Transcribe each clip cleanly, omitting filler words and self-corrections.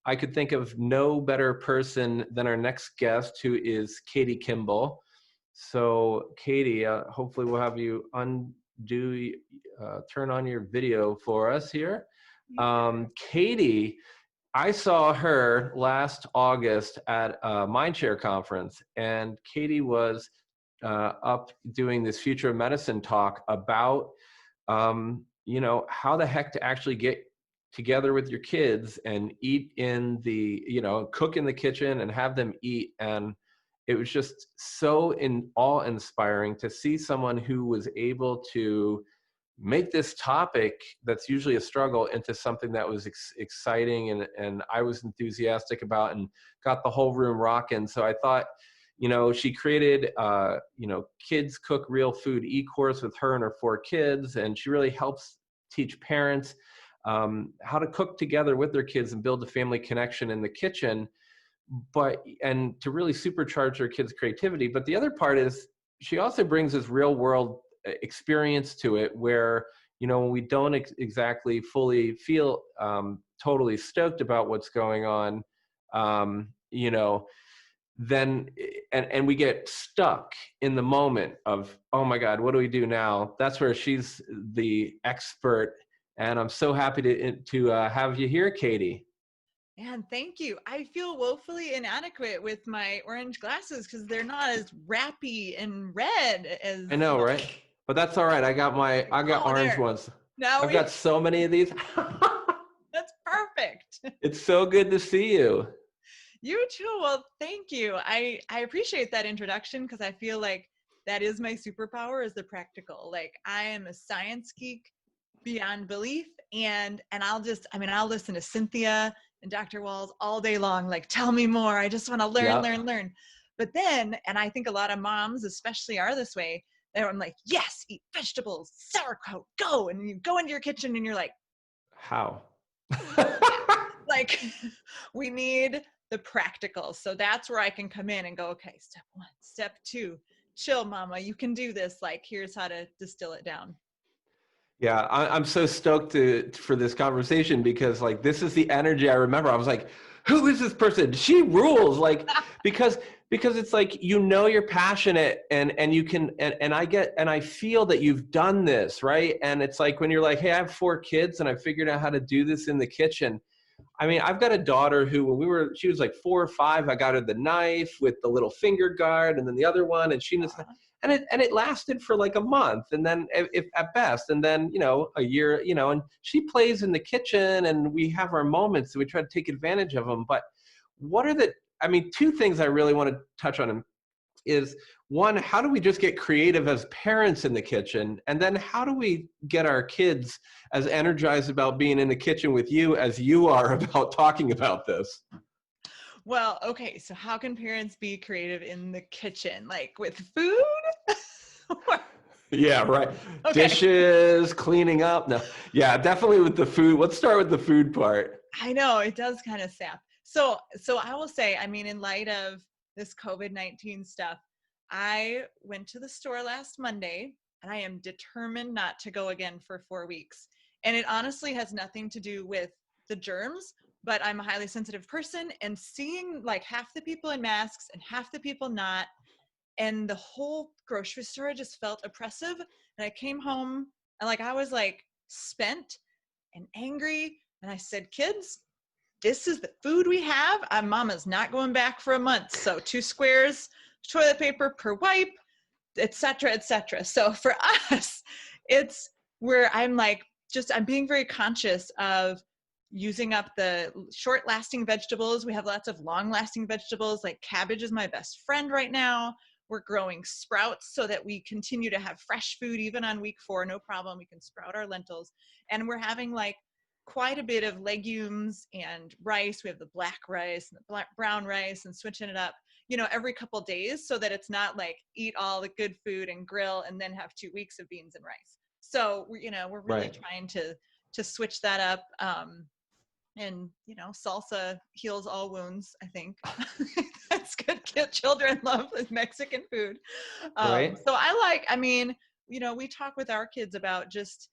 I could think of no better person than our next guest, who is Katie Kimbell. So Katie, hopefully we'll have you turn on your video for us here. Katie, I saw her last August at a Mindshare conference, and Katie was up doing this Future of Medicine talk about, how the heck to actually get together with your kids and eat in the, cook in the kitchen and have them eat. And it was just so awe-inspiring to see someone who was able to make this topic that's usually a struggle into something that was exciting and I was enthusiastic about and got the whole room rocking. So I thought, she created, Kids Cook Real Food e-course with her and her 4 kids. And she really helps teach parents how to cook together with their kids and build a family connection in the kitchen, and to really supercharge their kids' creativity. But the other part is she also brings this real world experience to it where, when we don't exactly fully feel totally stoked about what's going on, then and we get stuck in the moment of, oh my God, what do we do now? That's where she's the expert. And I'm so happy to have you here, Katie. Man, thank you. I feel woefully inadequate with my orange glasses because they're not as wrappy and red as. I know, right? But that's all right. I got orange ones. I've got so many of these. That's perfect. It's so good to see you. You too. Well, thank you. I appreciate that introduction because I feel like that is my superpower, is the practical. Like, I am a science geek beyond belief, and I'll listen to Cynthia and Dr. Walls all day long. Like, tell me more. I just want to learn. But then, and I think a lot of moms especially are this way, they're like, yes, eat vegetables, sauerkraut, go. And you go into your kitchen and you're like, how? Like, we need the practical. So that's where I can come in and go, okay, step 1, step 2, chill, mama, you can do this. Like, here's how to distill it down. Yeah, I'm so stoked for this conversation because, like, this is the energy I remember. I was like, who is this person? She rules. Like, because it's like, you're passionate and you can, and I feel that you've done this, right? And it's like, when you're like, hey, I have 4 kids and I figured out how to do this in the kitchen. I mean, I've got a daughter who, when she was like 4 or 5, I got her the knife with the little finger guard, and then the other one, and it lasted for like a month, and then if at best, and then, a year, and she plays in the kitchen, and we have our moments, and we try to take advantage of them. But what are 2 things I really want to touch on is, one, how do we just get creative as parents in the kitchen? And then how do we get our kids as energized about being in the kitchen with you as you are about talking about this? Well, okay, so how can parents be creative in the kitchen? Like, with food? Yeah, right. Okay. Dishes, cleaning up. No, yeah, definitely with the food. Let's start with the food part. I know, it does kind of sap. So I will say, in light of this COVID-19 stuff, I went to the store last Monday, and I am determined not to go again for 4 weeks. And it honestly has nothing to do with the germs, but I'm a highly sensitive person, and seeing like half the people in masks and half the people not, and the whole grocery store just felt oppressive. And I came home and I was like spent and angry. And I said, kids, this is the food we have. Mama's not going back for a month. So 2 squares toilet paper per wipe, et cetera, et cetera. So for us, it's where I'm being very conscious of using up the short lasting vegetables. We have lots of long lasting vegetables. Like, cabbage is my best friend right now. We're growing sprouts so that we continue to have fresh food even on week 4, no problem. We can sprout our lentils. And we're having quite a bit of legumes and rice. We have the black rice and the brown rice, and switching it up, every couple of days, so that it's not like eat all the good food and grill and then have 2 weeks of beans and rice. So we're really trying to switch that up. And salsa heals all wounds, I think. That's good. Children love Mexican food. Right. So we talk with our kids about just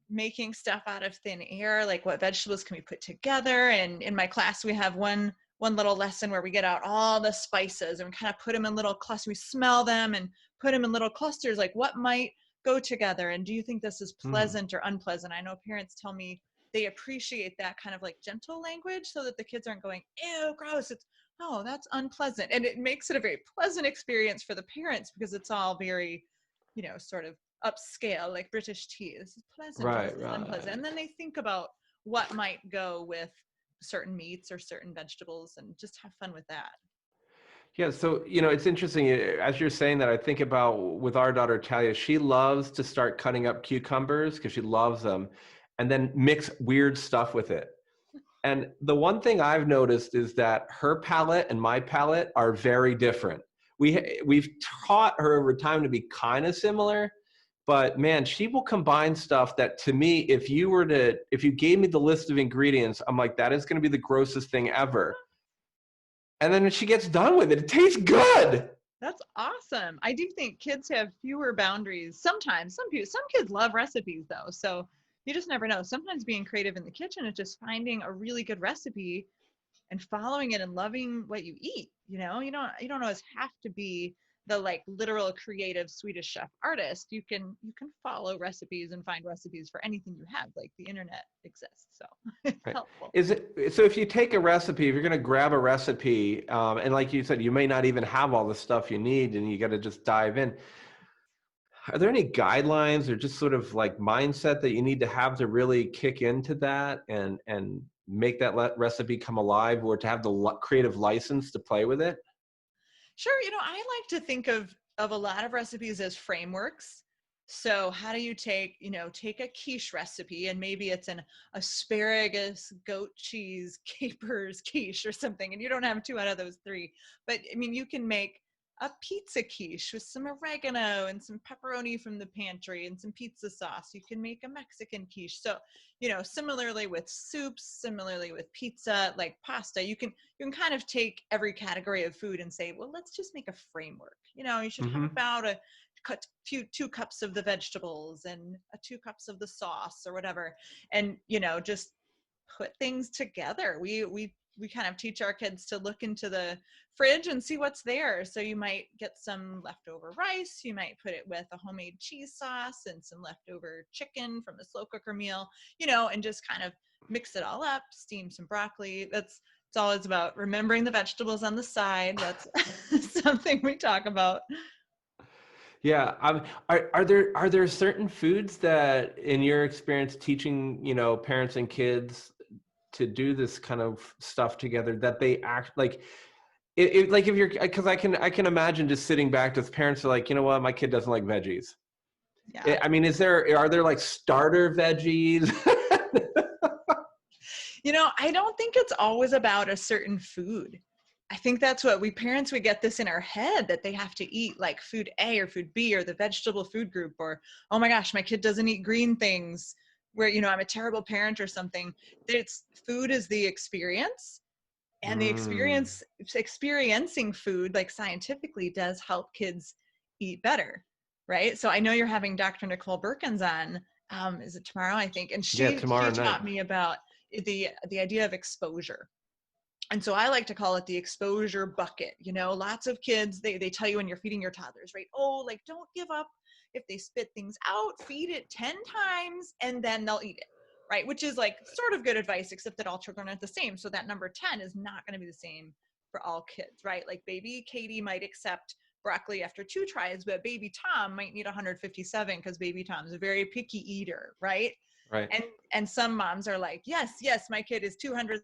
making stuff out of thin air, like what vegetables can we put together. And in my class, we have one little lesson where we get out all the spices and we kind of put them in little clusters. We smell them and put them in little clusters, like what might go together. And do you think this is Mm. pleasant or unpleasant? I know parents tell me they appreciate that kind of like gentle language so that the kids aren't going, ew, gross. It's, oh, that's unpleasant. And it makes it a very pleasant experience for the parents because it's all very, sort of upscale, like British tea. This is pleasant or this Right, is unpleasant. And right. then they think about what might go with certain meats or certain vegetables and just have fun with that. Yeah, so it's interesting as you're saying that. I think about with our daughter Talia. She loves to start cutting up cucumbers because she loves them, and then mix weird stuff with it. And the one thing I've noticed is that her palate and my palate are very different. We've taught her over time to be kind of similar, but man, she will combine stuff that to me, if you gave me the list of ingredients, I'm like, that is going to be the grossest thing ever. And then when she gets done with it, it tastes good. That's awesome. I do think kids have fewer boundaries. Sometimes some kids love recipes though. So you just never know. Sometimes being creative in the kitchen is just finding a really good recipe and following it and loving what you eat. You don't always have to be the like literal creative Swedish chef artist. You can follow recipes and find recipes for anything you have. Like the internet exists, so it's Right. helpful. Is it so? If you take a recipe, if you're going to grab a recipe, and like you said, you may not even have all the stuff you need, and you got to just dive in. Are there any guidelines or just sort of like mindset that you need to have to really kick into that and make that recipe come alive, or to have the creative license to play with it? Sure, I like to think of a lot of recipes as frameworks. So how do you take a quiche recipe and maybe it's an asparagus, goat cheese, capers quiche or something, and you don't have two out of those three. But I mean, you can make a pizza quiche with some oregano and some pepperoni from the pantry and some pizza sauce. You can make a Mexican quiche. So, similarly with soups, similarly with pizza, like pasta, you can kind of take every category of food and say, well, let's just make a framework. You should have Hmm. about a cut few 2 cups of the vegetables and 2 cups of the sauce or whatever, and just put things together. We kind of teach our kids to look into the fridge and see what's there. So you might get some leftover rice, you might put it with a homemade cheese sauce and some leftover chicken from the slow cooker meal, and just kind of mix it all up, steam some broccoli. It's always about remembering the vegetables on the side. That's something we talk about. Yeah. Are there certain foods that, in your experience teaching, parents and kids to do this kind of stuff together, that they act like like if you're, because I can imagine just sitting back as parents are like, you know what, my kid doesn't like veggies. Yeah. I mean, are there like starter veggies? I don't think it's always about a certain food. I think that's what we parents, we get this in our head that they have to eat like food A or food B or the vegetable food group, or, oh my gosh, my kid doesn't eat green things, where, I'm a terrible parent or something. It's food is the experience, and the Mm. experiencing food like scientifically does help kids eat better. Right. So I know you're having Dr. Nicole Birkins on, is it tomorrow, I think, and Yeah, she tomorrow night. taught me about the idea of exposure. And so I like to call it the exposure bucket. Lots of kids, they tell you when you're feeding your toddlers, right? Oh, like don't give up. If they spit things out, feed it 10 times and then they'll eat it, right? Which is like sort of good advice, except that all children aren't the same. So that number 10 is not going to be the same for all kids, right? Like baby Katie might accept broccoli after 2 tries, but baby Tom might need 157 because baby Tom's a very picky eater, right? Right. And some moms are like, yes, yes, my kid is 200.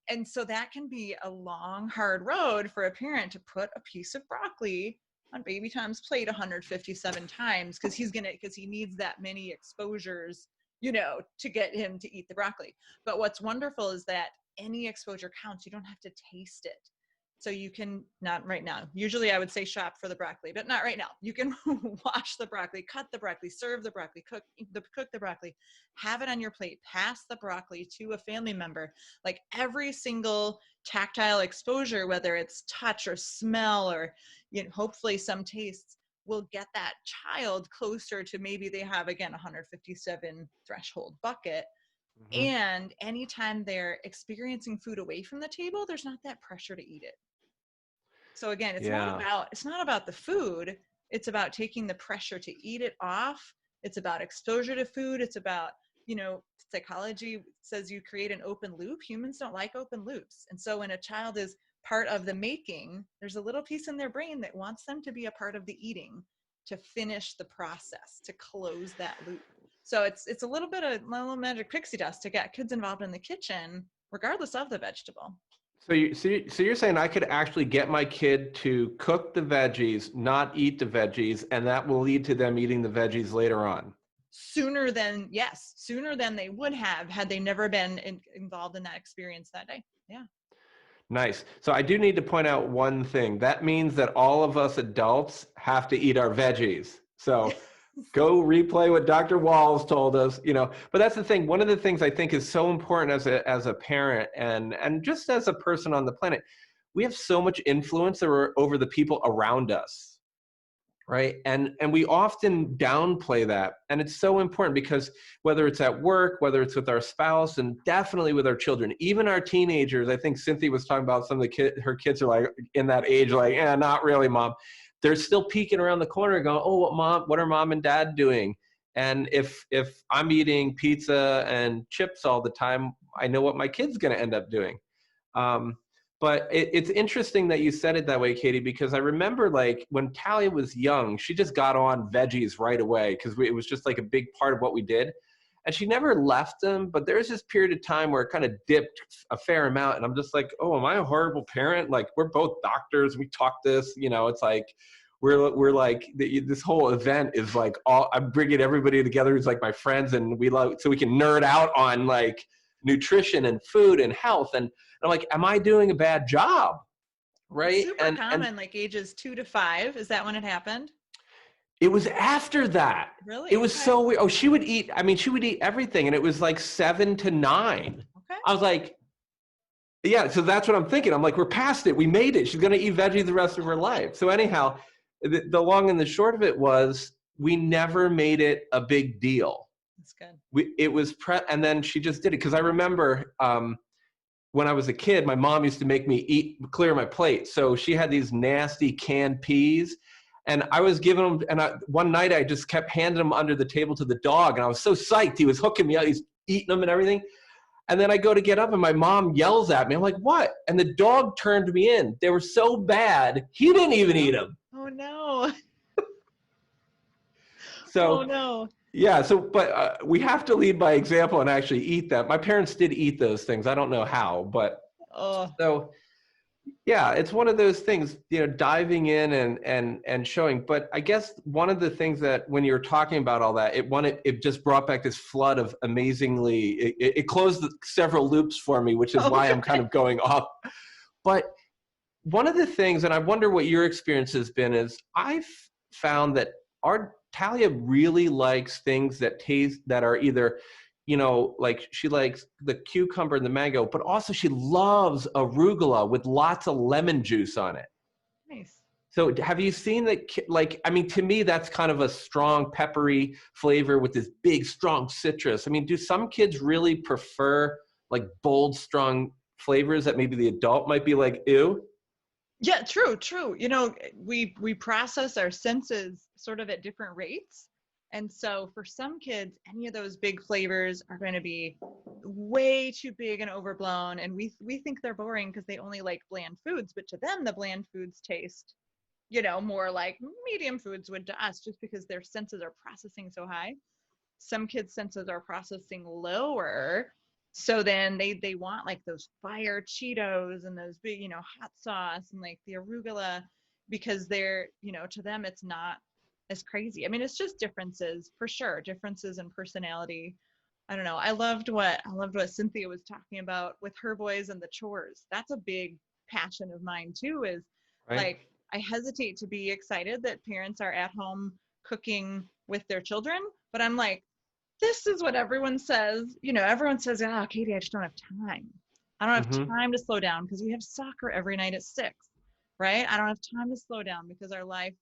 And so that can be a long, hard road for a parent to put a piece of broccoli on baby Tom's plate 157 times because he needs that many exposures, to get him to eat the broccoli. But what's wonderful is that any exposure counts. You don't have to taste it. So you can, not right now. Usually I would say shop for the broccoli, but not right now. You can wash the broccoli, cut the broccoli, serve the broccoli, cook the broccoli, have it on your plate, pass the broccoli to a family member. Like every single tactile exposure, whether it's touch or smell or hopefully some tastes, will get that child closer to maybe they have, again, 157 threshold bucket. Mhm. And anytime they're experiencing food away from the table, there's not that pressure to eat it. So again, Yeah. it's not about the food. It's about taking the pressure to eat it off. It's about exposure to food. It's about, psychology says you create an open loop. Humans don't like open loops. And so when a child is part of the making, there's a little piece in their brain that wants them to be a part of the eating, to finish the process, to close that loop. So it's a little bit of little magic pixie dust to get kids involved in the kitchen, regardless of the vegetable. So you're saying I could actually get my kid to cook the veggies, not eat the veggies, and that will lead to them eating the veggies later on? Sooner than they would have had they never been involved in that experience that day. Yeah. Nice. So I do need to point out one thing. That means that all of us adults have to eat our veggies. So go replay what Dr. Walls told us, but that's the thing. One of the things I think is so important as a parent and just as a person on the planet, we have so much influence over the people around us. Right. And we often downplay that. And it's so important because whether it's at work, whether it's with our spouse, and definitely with our children, even our teenagers, I think Cynthia was talking about some of her kids are like in that age, like, not really, mom. They're still peeking around the corner going, oh, what are mom and dad doing? And if I'm eating pizza and chips all the time, I know what my kid's going to end up doing. But it's interesting that you said it that way, Katie, because I remember like when Talia was young, she just got on veggies right away because it was just like a big part of what we did. And she never left them, but there was this period of time where it kind of dipped a fair amount. And I'm just like, oh, am I a horrible parent? Like, we're both doctors. We talk this, it's like, we're like, this whole event is like I'm bringing everybody together who's like my friends, and so we can nerd out on like nutrition and food and health. And I'm like, am I doing a bad job? Right. It's super common, like ages 2 to 5. Is that when it happened? It was after that. Really? It was so weird. Oh, she would eat everything. And it was like 7 to 9. Okay. I was like, yeah. So that's what I'm thinking. I'm like, we're past it. We made it. She's going to eat veggies the rest of her life. So anyhow, the long and the short of it was we never made it a big deal. That's good. And then she just did it. Cause I remember, when I was a kid, my mom used to make me clear my plate. So she had these nasty canned peas, and I was giving them. And one night I just kept handing them under the table to the dog, and I was so psyched. He was hooking me out. He's eating them and everything. And then I go to get up, and my mom yells at me. I'm like, "What?" And the dog turned me in. They were so bad, he didn't even eat them. Oh no. So. Oh no. Yeah, but we have to lead by example and actually eat them. My parents did eat those things. I don't know how, but so yeah, it's one of those things, diving in and showing. But I guess one of the things that when you're talking about all that, it just brought back this flood of amazingly, it closed several loops for me, which is why I'm kind of going off. But one of the things, and I wonder what your experience has been, is I've found that our Talia really likes things that are either, like she likes the cucumber and the mango, but also she loves arugula with lots of lemon juice on it. Nice. So have you seen that? Like, I mean, to me, that's kind of a strong peppery flavor with this big, strong citrus. I mean, do some kids really prefer like bold, strong flavors that maybe the adult might be like, ew? Yeah, true. We process our senses sort of at different rates. And so for some kids, any of those big flavors are going to be way too big and overblown. And we think they're boring because they only like bland foods. But to them, the bland foods taste, more like medium foods would to us, just because their senses are processing so high. Some kids' senses are processing lower. So then they want like those fire Cheetos and those big, hot sauce and like the arugula, because they're, to them, it's not as crazy. I mean, it's just differences for sure. Differences in personality. I don't know. I loved what Cynthia was talking about with her boys and the chores. That's a big passion of mine too, is Right. Like, I hesitate to be excited that parents are at home cooking with their children, but I'm like, this is what everyone says. Everyone says, oh, Katie, I just don't have time. I don't have time to slow down because we have soccer every night at 6, right? I don't have time to slow down because our life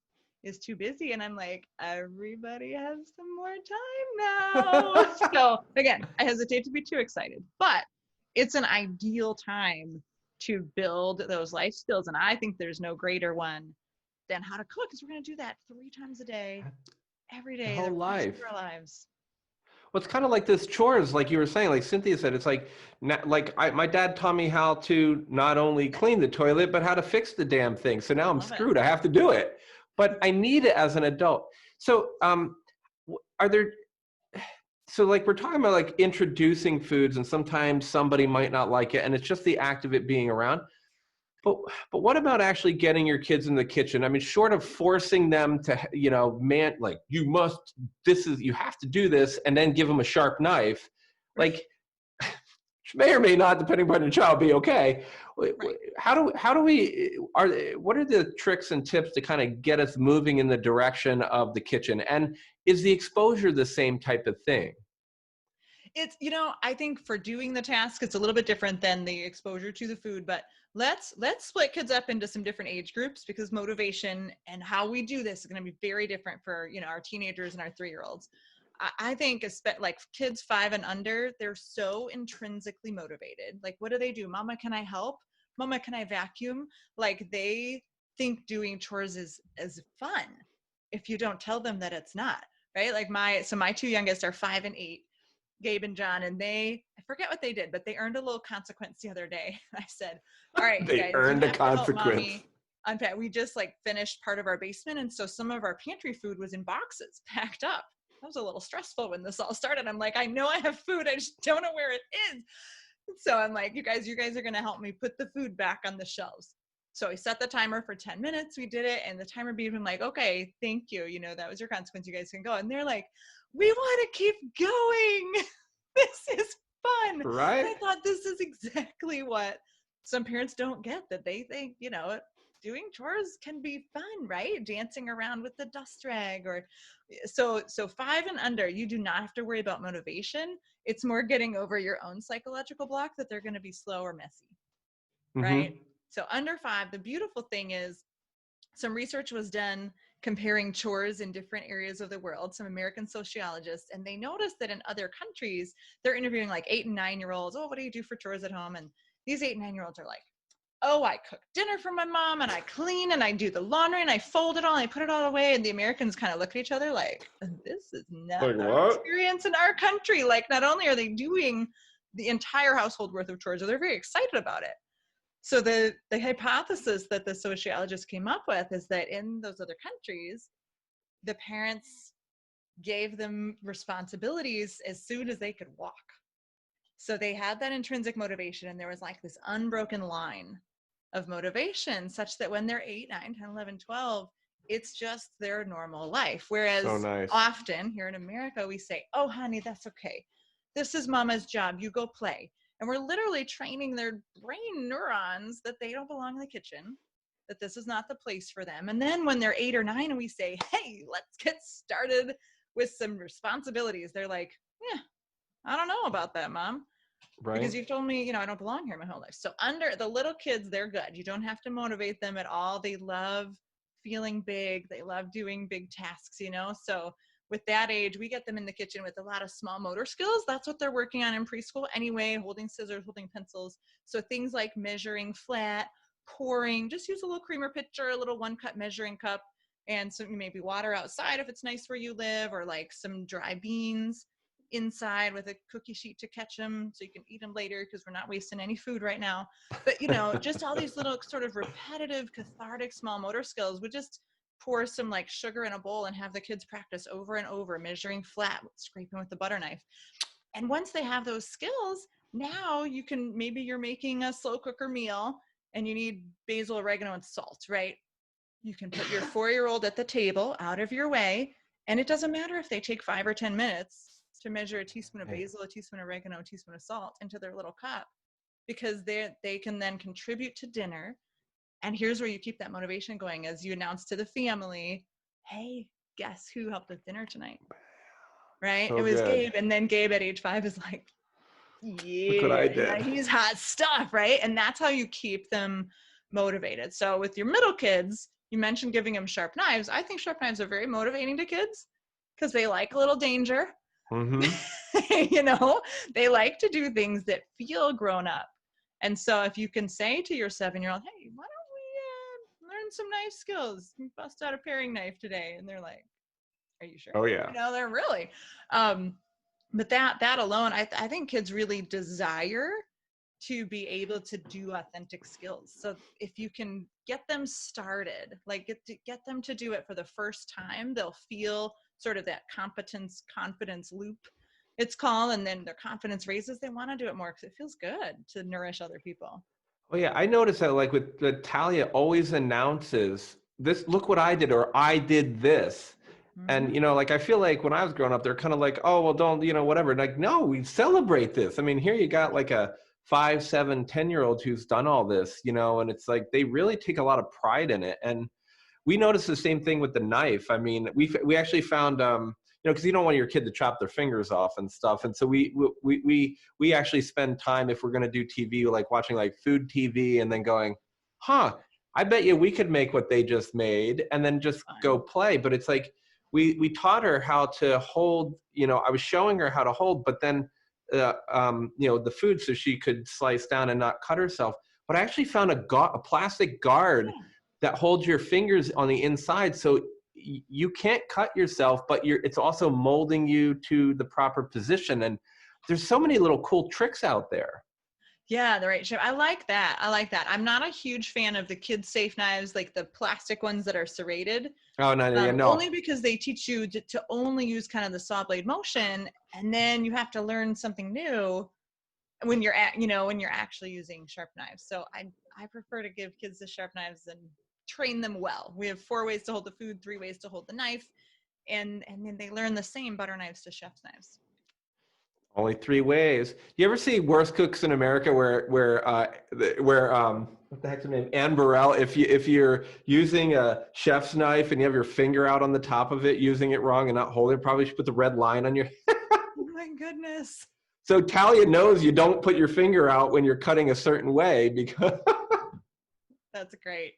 is too busy. And I'm like, everybody has some more time now. So again, I hesitate to be too excited, but it's an ideal time to build those life skills. And I think there's no greater one than how to cook, because we're going to do that 3 times a day, every Your day, whole the rest life. of our lives. Well, it's kind of like this chores, like you were saying, like Cynthia said, it's like, my dad taught me how to not only clean the toilet, but how to fix the damn thing. So now I'm Love it. screwed. I have to do it, but I need it as an adult. So, are there, so like we're talking about like introducing foods, and sometimes somebody might not like it, and it's just the act of it being around. But what about actually getting your kids in the kitchen? I mean, short of forcing them to, man, like you have to do this, and then give them a sharp knife, like which may or may not, depending upon your child, be okay. Right. What are the tricks and tips to kind of get us moving in the direction of the kitchen? And is the exposure the same type of thing? It's, I think for doing the task, it's a little bit different than the exposure to the food, but let's split kids up into some different age groups, because motivation and how we do this is going to be very different for, our teenagers and our 3-year-olds. I think like kids 5 and under, they're so intrinsically motivated. Like, what do? Mama, can I help? Mama, can I vacuum? Like, they think doing chores is fun if you don't tell them that it's not, right? Like my 2 youngest are 5 and 8. Gabe and John, and I forget what they did, but they earned a little consequence the other day. I said, all right, you guys, earned you a have to help consequence. Mommy unpack. We just like finished part of our basement, and so some of our pantry food was in boxes packed up. That was a little stressful when this all started. I'm like, I know I have food, I just don't know where it is. So I'm like, you guys are going to help me put the food back on the shelves. So we set the timer for 10 minutes. We did it, and the timer beeped. I'm like, okay, thank you. That was your consequence. You guys can go. And they're like, we want to keep going. This is fun. Right. And I thought this is exactly what some parents don't get, that they think, doing chores can be fun, right? Dancing around with the dust rag, or so 5 and under, you do not have to worry about motivation. It's more getting over your own psychological block that they're going to be slow or messy, right? Mm-hmm. So under 5, the beautiful thing is some research was done comparing chores in different areas of the world, some American sociologists, and they noticed that in other countries, they're interviewing like 8 and 9-year-olds. Oh, what do you do for chores at home? And these 8 and 9-year-olds are like, oh, I cook dinner for my mom, and I clean, and I do the laundry, and I fold it all, and I put it all away. And the Americans kind of look at each other like, this is not Like, our what? experience in our country. Like, not only are they doing the entire household worth of chores, they're very excited about it. So the hypothesis that the sociologists came up with is that in those other countries, the parents gave them responsibilities as soon as they could walk. So they had that intrinsic motivation, and there was like this unbroken line of motivation, such that when they're 8, 9, 10, 11, 12, it's just their normal life. Whereas So nice. often here in America, we say, oh, honey, that's okay. This is mama's job. You go play. And we're literally training their brain neurons that they don't belong in the kitchen, that this is not the place for them. And then when they're 8 or 9 and we say, hey, let's get started with some responsibilities, they're like, yeah, I don't know about that, Mom. Right. Because you've told me, I don't belong here my whole life. So under the little kids, they're good. You don't have to motivate them at all. They love feeling big. They love doing big tasks, So with that age, we get them in the kitchen with a lot of small motor skills. That's what they're working on in preschool anyway, holding scissors, holding pencils. So things like measuring flat, pouring, just use a little creamer pitcher, a little 1-cup measuring cup, and some maybe water outside if it's nice where you live, or like some dry beans inside with a cookie sheet to catch them so you can eat them later, because we're not wasting any food right now. But, just all these little sort of repetitive, cathartic, small motor skills would just pour some like sugar in a bowl and have the kids practice over and over, measuring flat, scraping with the butter knife. And once they have those skills, now maybe you're making a slow cooker meal and you need basil, oregano, and salt, right? You can put your 4-year-old at the table out of your way, and it doesn't matter if they take 5 or 10 minutes to measure a teaspoon of basil, a teaspoon of oregano, a teaspoon of salt into their little cup, because they can then contribute to dinner. And here's where you keep that motivation going as you announce to the family, hey, guess who helped with dinner tonight? Right? So it was good. Gabe. And then Gabe at age 5 is like, yeah, look what I did. He's hot stuff, right? And that's how you keep them motivated. So with your middle kids, you mentioned giving them sharp knives. I think sharp knives are very motivating to kids because they like a little danger. Mm-hmm. You know, they like to do things that feel grown up. And so if you can say to your 7-year-old, hey, why don't we learn some knife skills? Bust out a paring knife today. And they're like, are you sure? Oh yeah. You know, they're really, but that alone, I think kids really desire to be able to do authentic skills. So if you can get them started, like get them to do it for the first time, they'll feel sort of that confidence loop, it's called, and then their confidence raises. They want to do it more because it feels good to nourish other people. Oh yeah, I noticed that like with Talia always announces this, look what I did, or I did this. And, you know, like, I feel like when I was growing up, they're kind of like, oh, well, don't, you know, whatever. Like, no, we celebrate this. I mean, here you got like a 5, 7, 10-year-old who's done all this, you know, and it's like, they really take a lot of pride in it. And we noticed the same thing with the knife. I mean, we actually found, you know, because you don't want your kid to chop their fingers off and stuff. And so we actually spend time, if we're going to do TV, like watching like food TV and then going, huh, I bet you we could make what they just made and then just go play. But it's like, we taught her how to hold, you know, I was showing her how to hold, but then, you know, the food so she could slice down and not cut herself. But I actually found a plastic guard that holds your fingers on the inside. So you can't cut yourself, but it's also molding you to the proper position. And there's so many little cool tricks out there. Yeah, the right shape. I like that. I'm not a huge fan of the kids' safe knives, like the plastic ones that are serrated. Oh, no, yeah, no. Only because they teach you to only use kind of the saw blade motion, and then you have to learn something new when you're when you're actually using sharp knives. So I prefer to give kids the sharp knives and train them well. We have 4 ways to hold the food, 3 ways to hold the knife, and then they learn the same butter knives to chef's knives. Only 3 ways. You ever see Worst Cooks in America where what the heck's her name? Anne Burrell, if you're using a chef's knife and you have your finger out on the top of it, using it wrong and not holding it, probably should put the red line on your Oh my goodness. So Talia knows you don't put your finger out when you're cutting a certain way because That's great.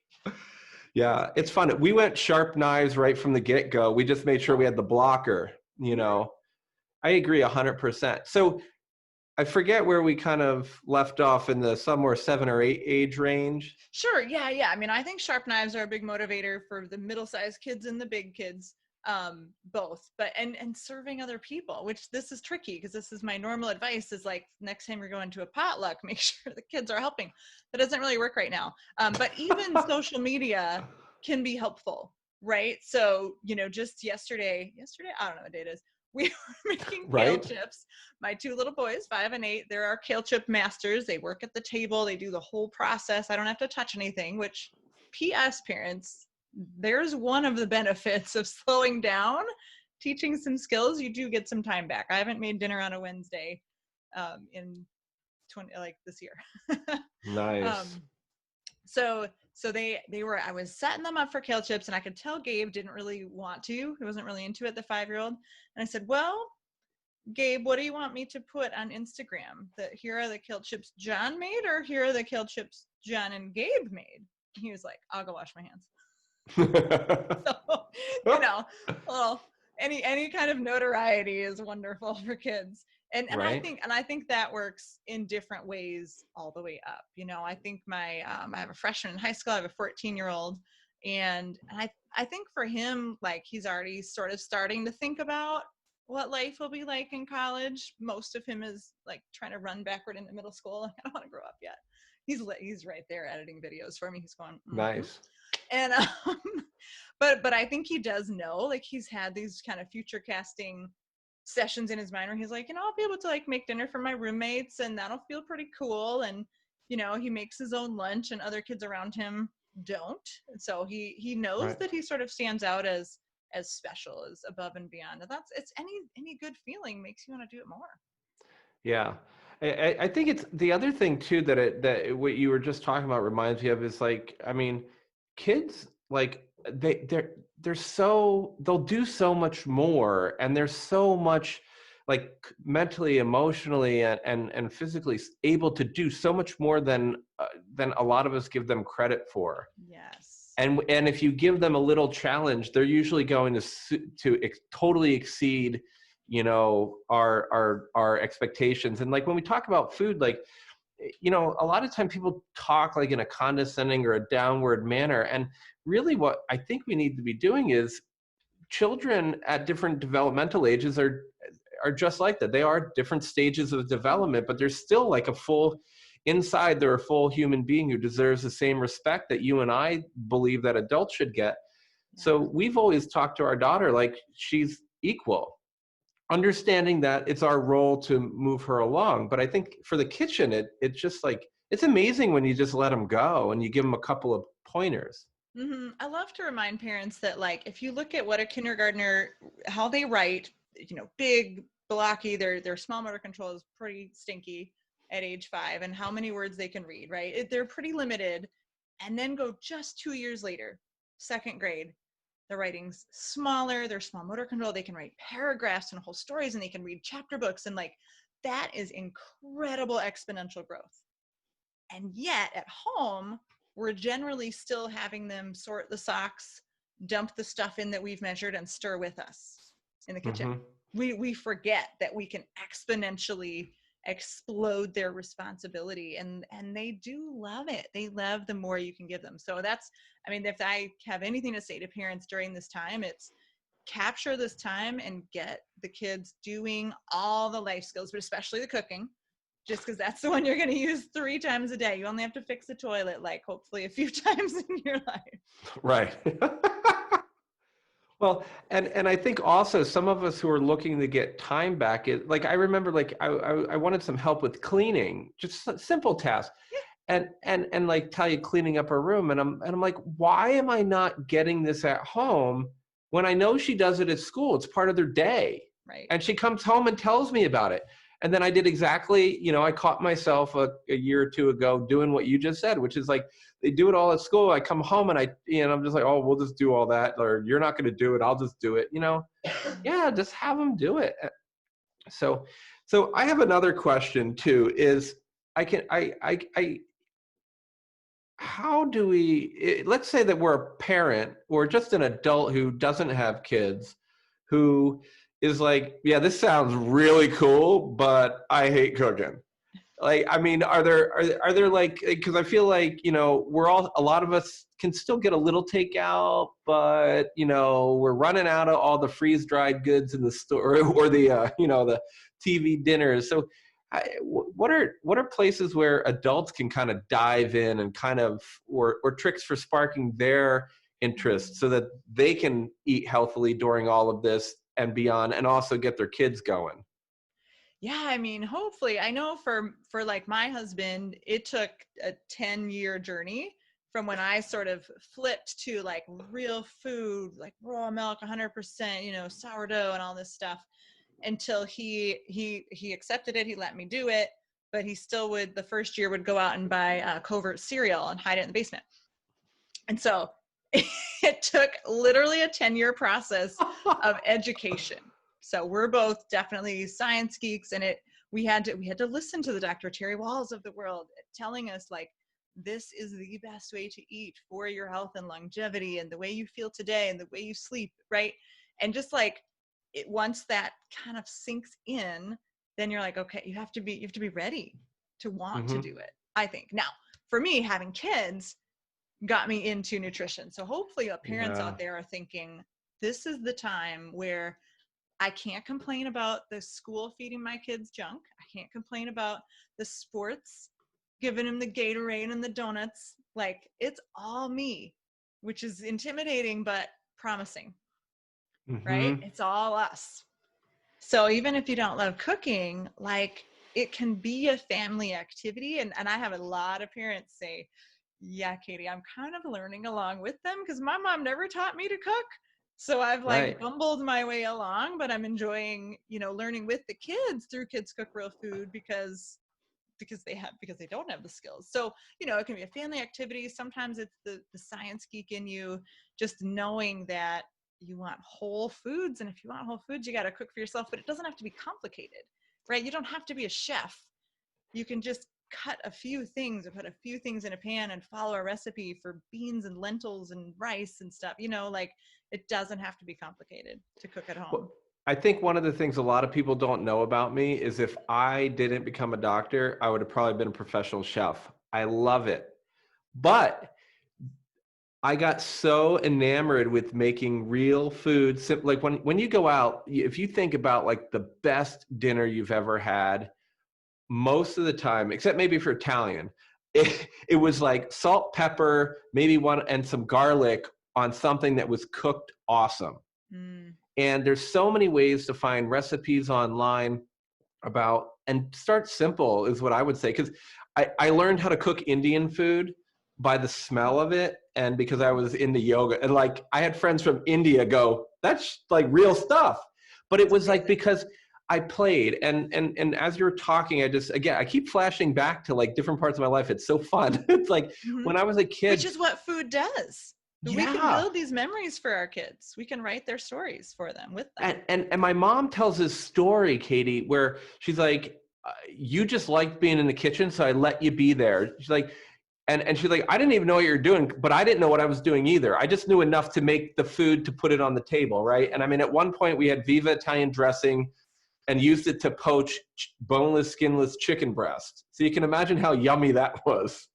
Yeah, it's fun. We went sharp knives right from the get-go. We just made sure we had the blocker, you know. I agree 100%. So I forget where we kind of left off in the somewhere 7 or 8 age range. Sure. Yeah. I mean, I think sharp knives are a big motivator for the middle-sized kids and the big kids, both. But and serving other people, which this is tricky because this is my normal advice is like next time you're going to a potluck, make sure the kids are helping. That doesn't really work right now. But even social media can be helpful, right? So, you know, just yesterday, I don't know what day it is. We were making kale chips. My 2 little boys, 5 and 8, they're our kale chip masters. They work at the table. They do the whole process. I don't have to touch anything, which PS parents, there's one of the benefits of slowing down, teaching some skills. You do get some time back. I haven't made dinner on a Wednesday in this year. Nice. So they were, I was setting them up for kale chips and I could tell Gabe didn't really want to. He wasn't really into it, the 5-year-old. And I said, well, Gabe, what do you want me to put on Instagram? That here are the kale chips John made or here are the kale chips John and Gabe made? And he was like, I'll go wash my hands. So, you know, well, any kind of notoriety is wonderful for kids. And I think that works in different ways all the way up. You know, I think I have a freshman in high school, I have a 14-year-old, and I think for him, like he's already sort of starting to think about what life will be like in college. Most of him is like trying to run backward into middle school. I don't want to grow up yet. He's right there editing videos for me. He's going, Nice. And but I think he does know, like he's had these kind of future casting sessions in his mind where he's like, you know, I'll be able to like make dinner for my roommates and that'll feel pretty cool. And, you know, he makes his own lunch and other kids around him don't. And so he knows that he sort of stands out as special, as above and beyond. And it's any good feeling makes you want to do it more. Yeah. I think it's the other thing too that what you were just talking about reminds me of is like, I mean, kids, like they'll do so much more, and they're so much like mentally, emotionally, and physically able to do so much more than a lot of us give them credit for. Yes. And if you give them a little challenge, they're usually going to totally exceed, our expectations. And like when we talk about food, like, a lot of time people talk like in a condescending or a downward manner. And really what I think we need to be doing is children at different developmental ages are just like that. They are different stages of development, but they're still like inside they're a full human being who deserves the same respect that you and I believe that adults should get. So we've always talked to our daughter like she's equal, understanding that it's our role to move her along. But I think for the kitchen, it's just like, it's amazing when you just let them go and you give them a couple of pointers. Mm-hmm. I love to remind parents that, like, if you look at what a kindergartner, how they write, big, blocky, their small motor control is pretty stinky at age 5, and how many words they can read, right? They're pretty limited. And then go just 2 years later, 2nd grade, the writing's smaller, their small motor control, they can write paragraphs and whole stories, and they can read chapter books. And like, that is incredible exponential growth. And yet at home, we're generally still having them sort the socks, dump the stuff in that we've measured, and stir with us in the kitchen. Mm-hmm. We forget that we can exponentially explode their responsibility, and they do love it. They love the more you can give them. So if I have anything to say to parents during this time, it's capture this time and get the kids doing all the life skills, but especially the cooking, just because that's the one you're going to use 3 times a day. You only have to fix the toilet, like, hopefully a few times in your life. Right. Well, and I think also some of us who are looking to get time back, like I remember, like I wanted some help with cleaning, just a simple task, and like Talia cleaning up her room, and I'm like, why am I not getting this at home when I know she does it at school? It's part of their day, right? And she comes home and tells me about it. And then I did exactly, I caught myself a year or 2 ago doing what you just said, which is like, they do it all at school. I come home and I'm just like, oh, we'll just do all that. Or you're not going to do it. I'll just do it. Yeah, just have them do it. So I have another question too, is how do we, let's say that we're a parent or just an adult who doesn't have kids, who is like, yeah, this sounds really cool, but I hate cooking. Like, I mean, are there like, because I feel like, a lot of us can still get a little takeout, but, we're running out of all the freeze-dried goods in the store or the, the TV dinners. So what are places where adults can kind of dive in and kind of, or tricks for sparking their interest so that they can eat healthily during all of this and beyond, and also get their kids going? Yeah, hopefully. I know for like my husband, it took a 10-year journey from when I sort of flipped to like real food, like raw milk, 100%, sourdough and all this stuff, until he accepted it. He let me do it, but he still would, the first year, would go out and buy covert cereal and hide it in the basement. And so it took literally a 10-year process of education. So we're both definitely science geeks, and we had to listen to the Dr. Terry Walls of the world telling us, like, this is the best way to eat for your health and longevity and the way you feel today and the way you sleep, right? And just like once that kind of sinks in, then you're like, okay, you have to be ready to want to do it, I think. Now, for me, having kids got me into nutrition. So hopefully parents out there are thinking, this is the time where I can't complain about the school feeding my kids junk. I can't complain about the sports giving them the Gatorade and the donuts. Like, it's all me, which is intimidating but promising, right? It's all us. So even if you don't love cooking, like, it can be a family activity. And I have a lot of parents say, yeah, Katie, I'm kind of learning along with them because my mom never taught me to cook. So I've like bumbled my way along, but I'm enjoying, learning with the kids through Kids Cook Real Food because they don't have the skills. So, it can be a family activity. Sometimes it's the science geek in you, just knowing that you want whole foods. And if you want whole foods, you got to cook for yourself, but it doesn't have to be complicated, right? You don't have to be a chef. You can just cut a few things or put a few things in a pan and follow a recipe for beans and lentils and rice and stuff, like it doesn't have to be complicated to cook at home. Well, I think one of the things a lot of people don't know about me is if I didn't become a doctor, I would have probably been a professional chef. I love it. But I got so enamored with making real food. Like when you go out, if you think about like the best dinner you've ever had, most of the time, except maybe if you're Italian, it was like salt, pepper, maybe one, and some garlic on something that was cooked awesome. Mm. And there's so many ways to find recipes online and start simple is what I would say. Because I learned how to cook Indian food by the smell of it. And because I was into yoga, and like I had friends from India go, that's like real stuff. But it was like, because I played and as you're talking, I keep flashing back to like different parts of my life. It's so fun. It's like when I was a kid. Which is what food does. Yeah. We can build these memories for our kids. We can write their stories for them with them. And my mom tells this story, Katie, where she's like, you just liked being in the kitchen, so I let you be there. She's like, and she's like, I didn't even know what you were doing, but I didn't know what I was doing either. I just knew enough to make the food to put it on the table, right? And I mean, at one point we had Viva Italian dressing and used it to poach boneless, skinless chicken breast. So you can imagine how yummy that was.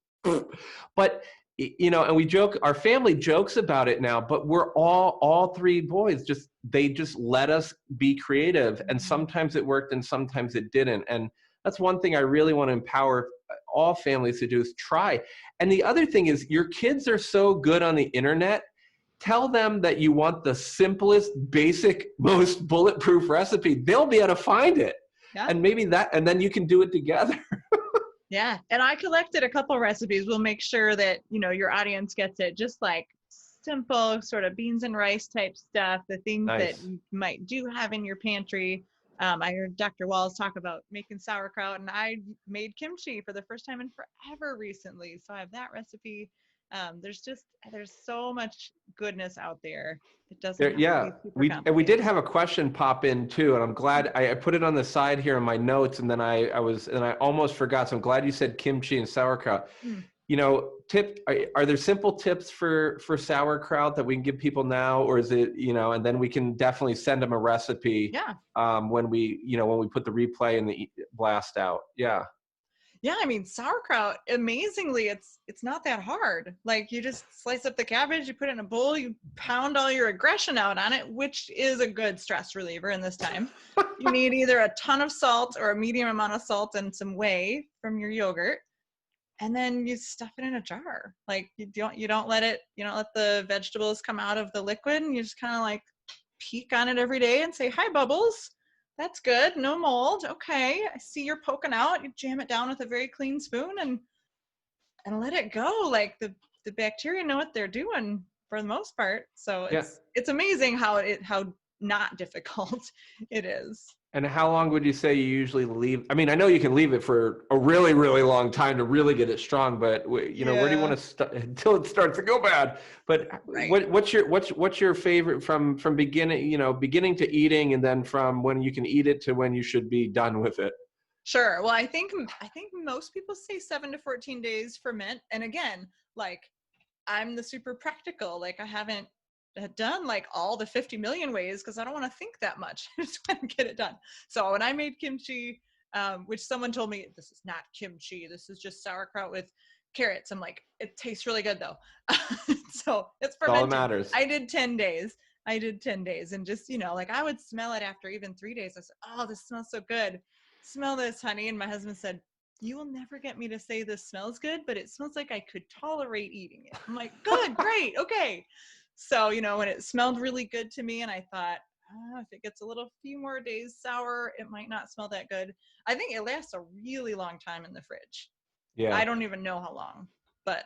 But and we joke, our family jokes about it now, but we're all three boys, they just let us be creative. And sometimes it worked and sometimes it didn't. And that's one thing I really want to empower all families to do is try. And the other thing is your kids are so good on the internet. Tell them that you want the simplest, basic, most bulletproof recipe. They'll be able to find it. Yeah. And maybe and then you can do it together. Yeah. And I collected a couple recipes. We'll make sure that, your audience gets it. Just like simple sort of beans and rice type stuff, the things that you might do have in your pantry. I heard Dr. Walls talk about making sauerkraut, and I made kimchi for the first time in forever recently. So I have that recipe. There's so much goodness out there. It doesn't have to be super complicated. We did have a question pop in too, and I'm glad I put it on the side here in my notes, and then I almost forgot. So I'm glad you said kimchi and sauerkraut. Are there simple tips for sauerkraut that we can give people now, or is it and then we can definitely send them a recipe when we put the replay and the blast out. Yeah, I mean, sauerkraut, amazingly, it's not that hard. Like, you just slice up the cabbage, you put it in a bowl, you pound all your aggression out on it, which is a good stress reliever in this time. You need either a ton of salt or a medium amount of salt and some whey from your yogurt. And then you stuff it in a jar. Like, you don't let the vegetables come out of the liquid, and you just kind of like peek on it every day and say, hi, Bubbles. That's good. No mold. Okay. I see you're poking out. You jam it down with a very clean spoon and let it go. Like the bacteria know what they're doing for the most part. So it's amazing how not difficult it is. And how long would you say you usually leave? I mean, I know you can leave it for a really, really long time to really get it strong, but where do you want to start until it starts to go bad? But what's your favorite from beginning to eating, and then from when you can eat it to when you should be done with it? Sure. Well, I think most people say 7 to 14 days ferment. And again, like, I'm the super practical. Like, I haven't done like all the 50 million ways because I don't want to think that much. I just want to get it done. So when I made kimchi, which someone told me, this is not kimchi, this is just sauerkraut with carrots. I'm like, it tastes really good though. So it's fermented. All that matters. I did 10 days and just, like I would smell it after even 3 days. I said, oh, this smells so good. Smell this, honey. And my husband said, you will never get me to say this smells good, but it smells like I could tolerate eating it. I'm like, good, great, okay. So, when it smelled really good to me, and I thought, if it gets a few more days sour, it might not smell that good. I think it lasts a really long time in the fridge. Yeah. I don't even know how long, but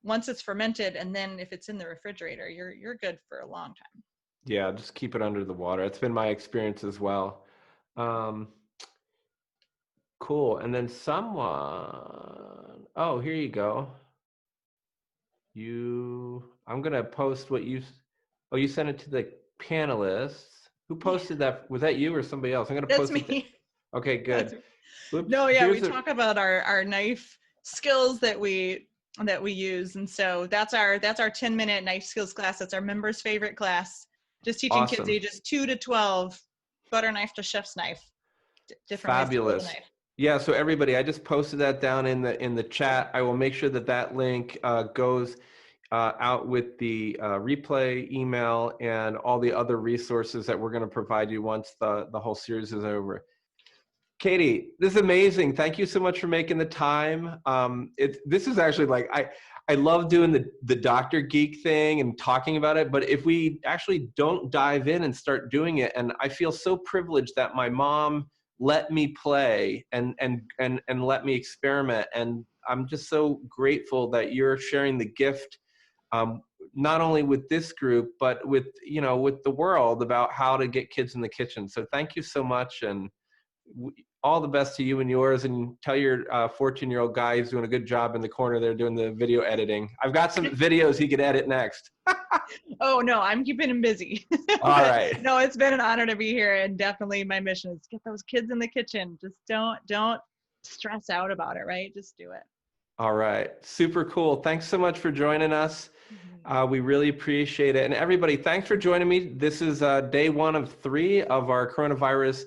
once it's fermented, and then if it's in the refrigerator, you're good for a long time. Yeah, just keep it under the water. It's been my experience as well. Cool. And then here you go. I'm going to post what you sent it to the panelists. Who posted that? Was that you or somebody else? I'm going to post it. That's me. Okay, good. Whoops. No, yeah, we Here's a talk about our knife skills that we use, and so that's our 10-minute knife skills class. That's our members' favorite class. Just teaching kids awesome. ages 2 to 12 butter knife to chef's knife, different ways to hold a Fabulous. knife. Yeah, so everybody, I just posted that down in the chat. I will make sure that that link goes out with the replay email and all the other resources that we're going to provide you once the whole series is over. Katie, this is amazing. Thank you so much for making the time. This is actually like, I love doing the Dr. Geek thing and talking about it, but if we actually don't dive in and start doing it, and I feel so privileged that my mom let me play and let me experiment. And I'm just so grateful that you're sharing the gift, um, not only with this group, but with, with the world about how to get kids in the kitchen. So thank you so much. And all the best to you and yours, and tell your 14-year-old guy he's doing a good job in the corner there doing the video editing. I've got some videos he could edit next. Oh no, I'm keeping him busy. All But right. no, it's been an honor to be here, and definitely my mission is get those kids in the kitchen. Just don't stress out about it, right? Just do it. All right. Super cool. Thanks so much for joining us. Mm-hmm. We really appreciate it. And everybody, thanks for joining me. This is day 1 of 3 of our coronavirus